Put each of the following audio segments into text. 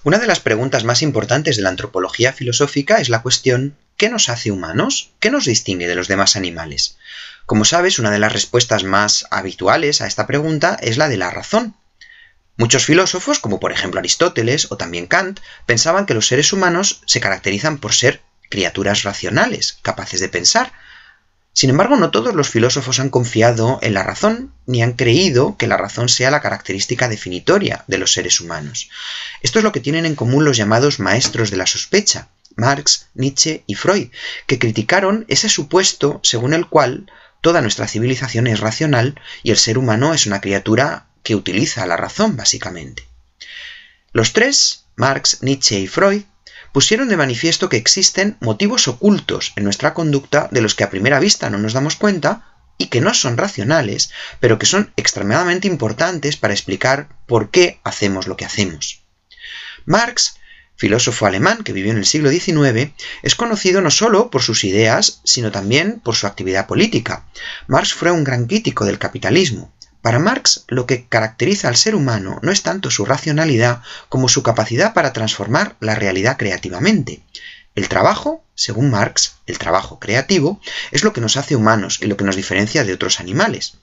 Una de las preguntas más importantes de la antropología filosófica es la cuestión: ¿qué nos hace humanos? ¿Qué nos distingue de los demás animales? Como sabes, una de las respuestas más habituales a esta pregunta es la de la razón. Muchos filósofos, como por ejemplo Aristóteles o también Kant, pensaban que los seres humanos se caracterizan por ser criaturas racionales, capaces de pensar. Sin embargo, no todos los filósofos han confiado en la razón, ni han creído que la razón sea la característica definitoria de los seres humanos. Esto es lo que tienen en común los llamados maestros de la sospecha, Marx, Nietzsche y Freud, que criticaron ese supuesto según el cual toda nuestra civilización es racional y el ser humano es una criatura que utiliza la razón, básicamente. Los tres, Marx, Nietzsche y Freud, pusieron de manifiesto que existen motivos ocultos en nuestra conducta de los que a primera vista no nos damos cuenta y que no son racionales, pero que son extremadamente importantes para explicar por qué hacemos lo que hacemos. Marx, filósofo alemán que vivió en el siglo XIX, es conocido no solo por sus ideas, sino también por su actividad política. Marx fue un gran crítico del capitalismo. Para Marx, lo que caracteriza al ser humano no es tanto su racionalidad como su capacidad para transformar la realidad creativamente. El trabajo, según Marx, el trabajo creativo, es lo que nos hace humanos y lo que nos diferencia de otros animales.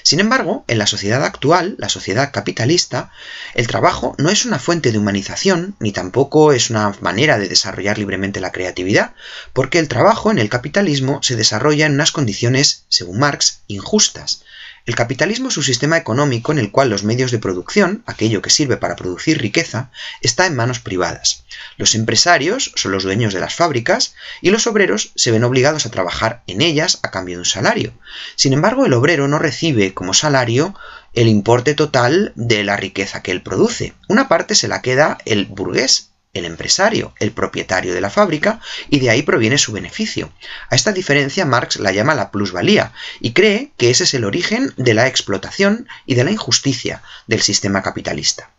Sin embargo, en la sociedad actual, la sociedad capitalista, el trabajo no es una fuente de humanización, ni tampoco es una manera de desarrollar libremente la creatividad, porque el trabajo en el capitalismo se desarrolla en unas condiciones, según Marx, injustas. El capitalismo es un sistema económico en el cual los medios de producción, aquello que sirve para producir riqueza, está en manos privadas. Los empresarios son los dueños de las fábricas y los obreros se ven obligados a trabajar en ellas a cambio de un salario. Sin embargo, el obrero no recibe como salario el importe total de la riqueza que él produce. Una parte se la queda el burgués, el empresario, el propietario de la fábrica, y de ahí proviene su beneficio. A esta diferencia Marx la llama la plusvalía, y cree que ese es el origen de la explotación y de la injusticia del sistema capitalista.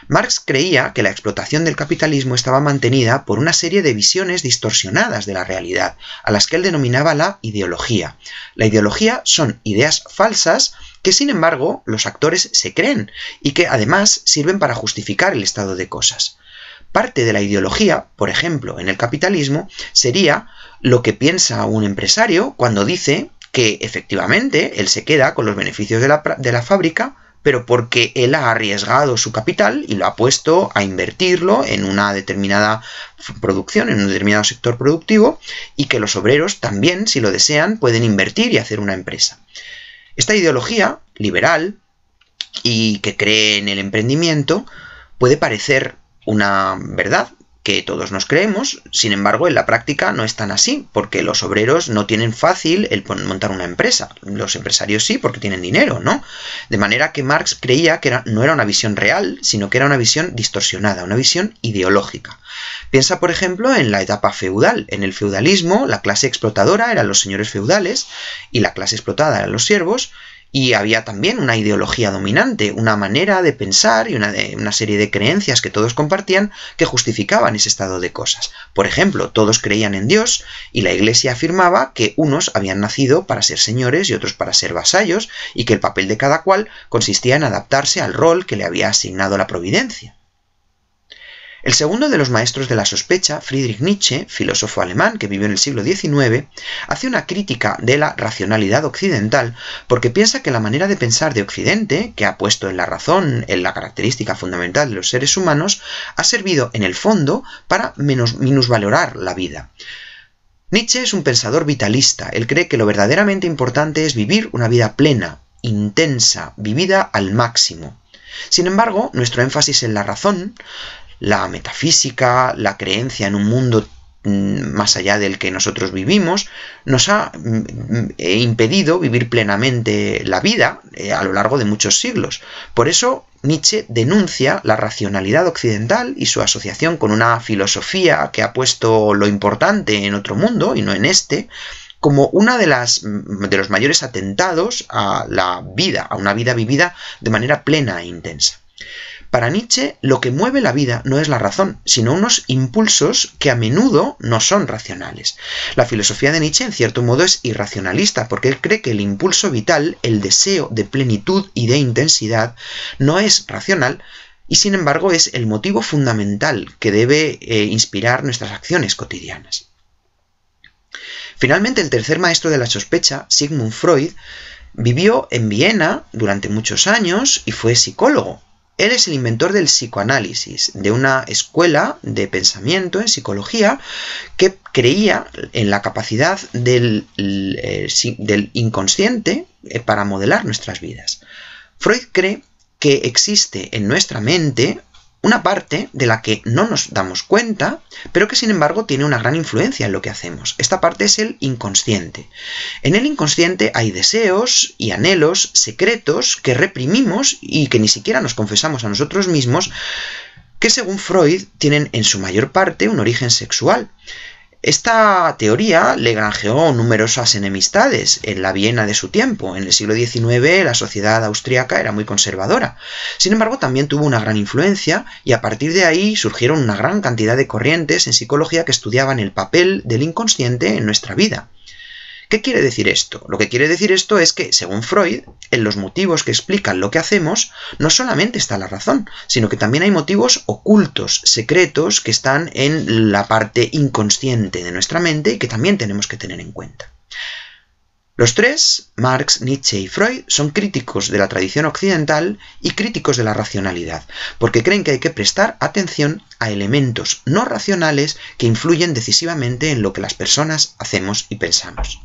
Marx creía que la explotación del capitalismo estaba mantenida por una serie de visiones distorsionadas de la realidad, a las que él denominaba la ideología. La ideología son ideas falsas que, sin embargo, los actores se creen, y que además sirven para justificar el estado de cosas. Parte de la ideología, por ejemplo, en el capitalismo, sería lo que piensa un empresario cuando dice que efectivamente él se queda con los beneficios de la fábrica, pero porque él ha arriesgado su capital y lo ha puesto a invertirlo en una determinada producción, en un determinado sector productivo, y que los obreros también, si lo desean, pueden invertir y hacer una empresa. Esta ideología liberal y que cree en el emprendimiento puede parecer una verdad que todos nos creemos, sin embargo en la práctica no es tan así, porque los obreros no tienen fácil el montar una empresa, los empresarios sí porque tienen dinero, ¿no? De manera que Marx creía que no era una visión real, sino que era una visión distorsionada, una visión ideológica. Piensa, por ejemplo, en la etapa feudal. En el feudalismo, la clase explotadora eran los señores feudales y la clase explotada eran los siervos. Y había también una ideología dominante, una manera de pensar y una serie de creencias que todos compartían que justificaban ese estado de cosas. Por ejemplo, todos creían en Dios y la Iglesia afirmaba que unos habían nacido para ser señores y otros para ser vasallos, y que el papel de cada cual consistía en adaptarse al rol que le había asignado la providencia. El segundo de los maestros de la sospecha, Friedrich Nietzsche, filósofo alemán que vivió en el siglo XIX, hace una crítica de la racionalidad occidental porque piensa que la manera de pensar de Occidente, que ha puesto en la razón en la característica fundamental de los seres humanos, ha servido en el fondo para minusvalorar la vida. Nietzsche es un pensador vitalista. Él cree que lo verdaderamente importante es vivir una vida plena, intensa, vivida al máximo. Sin embargo, nuestro énfasis en la razón, la metafísica, la creencia en un mundo más allá del que nosotros vivimos, nos ha impedido vivir plenamente la vida a lo largo de muchos siglos. Por eso Nietzsche denuncia la racionalidad occidental y su asociación con una filosofía que ha puesto lo importante en otro mundo y no en este, como una de los mayores atentados a la vida, a una vida vivida de manera plena e intensa. Para Nietzsche, lo que mueve la vida no es la razón, sino unos impulsos que a menudo no son racionales. La filosofía de Nietzsche, en cierto modo, es irracionalista, porque él cree que el impulso vital, el deseo de plenitud y de intensidad, no es racional, y sin embargo es el motivo fundamental que debe inspirar nuestras acciones cotidianas. Finalmente, el tercer maestro de la sospecha, Sigmund Freud, vivió en Viena durante muchos años y fue psicólogo. Él es el inventor del psicoanálisis, de una escuela de pensamiento en psicología que creía en la capacidad del inconsciente para modelar nuestras vidas. Freud cree que existe en nuestra mente una parte de la que no nos damos cuenta, pero que sin embargo tiene una gran influencia en lo que hacemos. Esta parte es el inconsciente. En el inconsciente hay deseos y anhelos secretos que reprimimos y que ni siquiera nos confesamos a nosotros mismos, que según Freud tienen en su mayor parte un origen sexual. Esta teoría le granjeó numerosas enemistades en la Viena de su tiempo. En el siglo XIX la sociedad austríaca era muy conservadora. Sin embargo, también tuvo una gran influencia y a partir de ahí surgieron una gran cantidad de corrientes en psicología que estudiaban el papel del inconsciente en nuestra vida. ¿Qué quiere decir esto? Lo que quiere decir esto es que, según Freud, en los motivos que explican lo que hacemos, no solamente está la razón, sino que también hay motivos ocultos, secretos, que están en la parte inconsciente de nuestra mente y que también tenemos que tener en cuenta. Los tres, Marx, Nietzsche y Freud, son críticos de la tradición occidental y críticos de la racionalidad, porque creen que hay que prestar atención a elementos no racionales que influyen decisivamente en lo que las personas hacemos y pensamos.